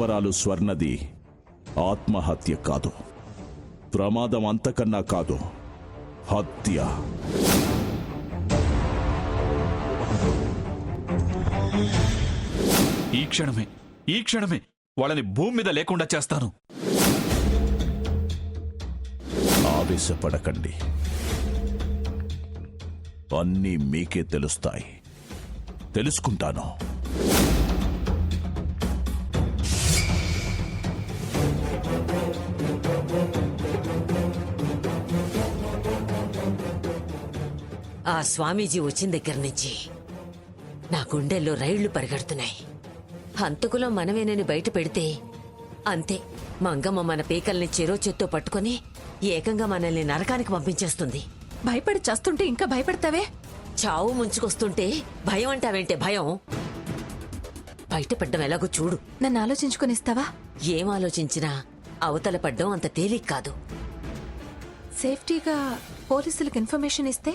మనవరాలు స్వర్ణది ఆత్మహత్య కాదు, ప్రమాదం అంతకన్నా కాదు, హత్య. ఈ క్షణమే వాళ్ళని భూమి మీద లేకుండా చేస్తాను. ఆవేశపడకండి, అన్నీ మీకే తెలుస్తాయి. తెలుసుకుంటాను. ఆ స్వామీజీ వచ్చిన దగ్గర నుంచి నా గుండెల్లో రైళ్లు పరిగెడుతున్నాయి. హంతకులో మనమేనని బయట పెడితే అంతే, మంగమ్మ మన పీకల్ని చెరో చెత్తో పట్టుకుని ఏకంగా మనల్ని నరకానికి పంపించేస్తుంది. భయపడి చస్తుంటే ఇంకా భయపడతావే? చావు ముంచుకొస్తుంటే భయం అంటావేంటే? భయం బయట పడ్డం ఎలాగో చూడు. నన్ను ఆలోచించుకునిస్తావా? ఏం ఆలోచించినా అవతల పడ్డం అంత తేలిక కాదు. సేఫ్టీగా పోలీసులకు ఇన్ఫర్మేషన్ ఇస్తే?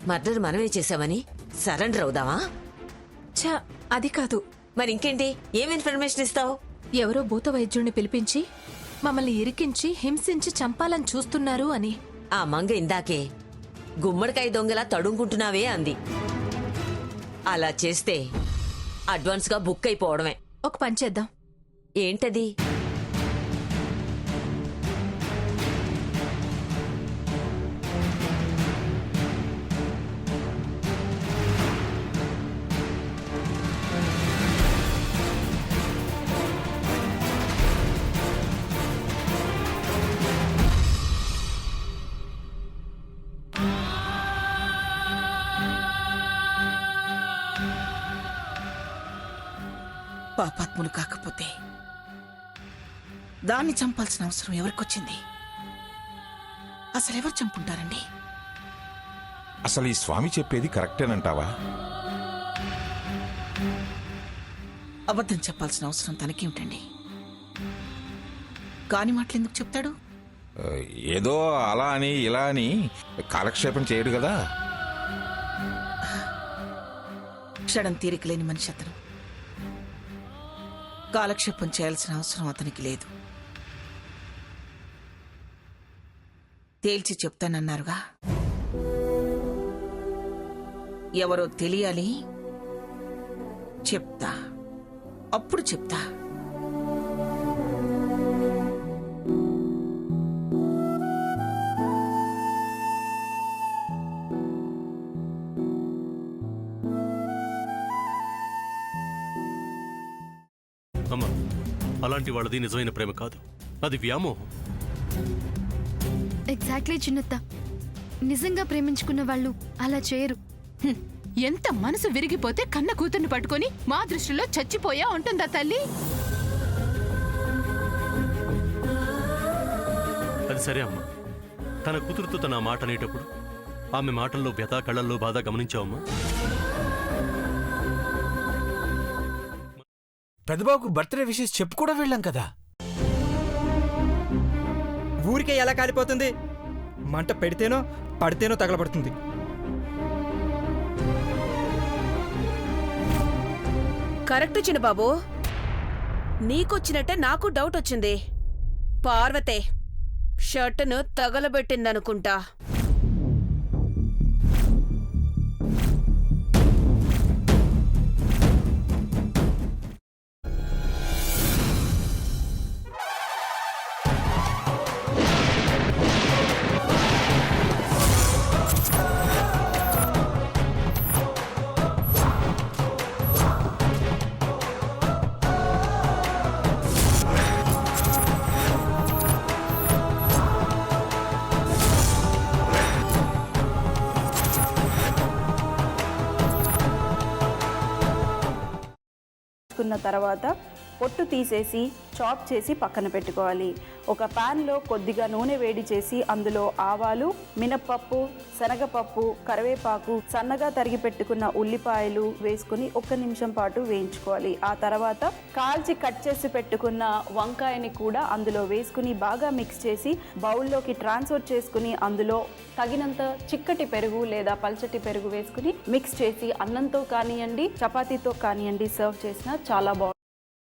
మర్డర్ మనమే చేశామని సరెండర్ అవుదామా? ఛా, అది కాదు. మరి ఇంకేంటి? ఏం ఇన్ఫర్మేషన్ ఇస్తావు? ఎవరో భూత వైద్యుడిని పిలిపించి మమ్మల్ని ఇరికించి హింసించి చంపాలని చూస్తున్నారు అని. ఆ మంగ ఇందాకే గుమ్మడికాయ దొంగలా తడుంకుంటున్నావే అంది. అలా చేస్తే అడ్వాన్స్ గా బుక్ అయిపోవడమే. ఒక పని చేద్దాం. ఏంటది? పాపాత్ములు కాకపోతే దాన్ని చంపాల్సిన అవసరం ఎవరికొచ్చింది? అసలు ఎవరు చంపుంటారండి? అసలు ఈ స్వామి చెప్పేది కరెక్టేనంటావా? అబద్ధం చెప్పాల్సిన అవసరం తనకేమిటండి? కాని మాటలు ఎందుకు చెప్తాడు? ఏదో అలా అని ఇలా అని కాలక్షేపం చేయడు కదా. క్షణం తీరికలేని మనిషి అతను. కాలక్షేపం చేయాల్సిన అవసరం అతనికి లేదు. తేల్చి చెప్తానన్నారుగా. ఎవరో తెలియాలి, చెప్తా, అప్పుడు చెప్తా. అమ్మా, అలాంటి వాళ్ళది నిజమైన ప్రేమ కాదు, అది వ్యామోహం. ఎగ్జాక్ట్లీ చిన్నత్త, నిజంగా ప్రేమించుకున్న వాళ్ళు అలా చేయరు. ఎంత మనసు విరిగిపోతే కన్న కూతుర్ని పట్టుకొని మా దృష్టిలో చచ్చిపోయా ఉంటుందా తల్లి? అది సరే అమ్మా, తన కూతురుతో తన మాట అనేటప్పుడు ఆమె మాటల్లో వ్యథ, కళ్ళల్లో బాధ గమనించావమ్మా? పెద్దబాబుకు బర్త్డే విషెస్ చెప్పు కూడా వెళ్ళాం కదా. ఊరికే ఎలా కాలిపోతుంది? మంట పెడితేనో పడితేనో తగలబడుతుంది. కరెక్ట్ చిన్నబాబు, నీకొచ్చినట్టే నాకు డౌట్ వచ్చింది. పార్వతే షర్టును తగలబెట్టిందనుకుంటా. తర్వాత పొట్టు తీసేసి చాప్ చేసి పక్కన పెట్టుకోవాలి. ఒక ప్యాన్లో కొద్దిగా నూనె వేడి చేసి అందులో ఆవాలు, మినప్పప్పు, శనగపప్పు, కరివేపాకు, సన్నగా తరిగి పెట్టుకున్న ఉల్లిపాయలు వేసుకుని 1 నిమిషం పాటు వేయించుకోవాలి. ఆ తర్వాత కాల్చి కట్ చేసి పెట్టుకున్న వంకాయని కూడా అందులో వేసుకుని బాగా మిక్స్ చేసి బౌల్లోకి ట్రాన్స్ఫర్ చేసుకుని అందులో తగినంత చిక్కటి పెరుగు లేదా పల్చటి పెరుగు వేసుకుని మిక్స్ చేసి అన్నంతో కానివ్వండి, చపాతీతో కానివ్వండి సర్వ్ చేసినా చాలా బాగుంటుంది.